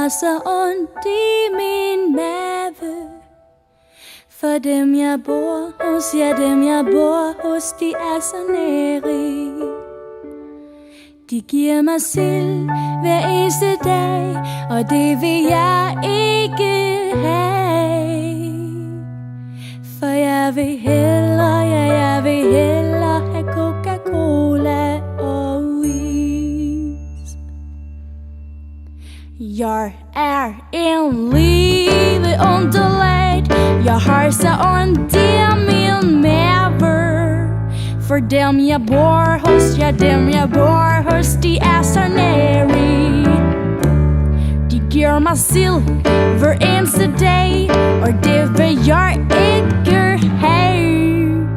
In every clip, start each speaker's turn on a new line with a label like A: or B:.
A: har så ondt i min mave. For dem jeg bor hos, ja dem jeg bor hos, de er så nære. De giver mig sild hver eneste dag, og det vil jeg ikke have. For jeg vil hellere, ja jeg vil hellere have Coca-Cola og is. Jeg er en liveunderlag, jeg har så ondt i min mave. For dem jeg bor hos, ja dem jeg bor hos, de er så nære. De giver mig sild hver eneste dag, og det vil jeg ikke have.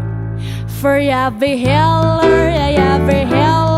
A: For jeg vil hellere, ja jeg vil hellere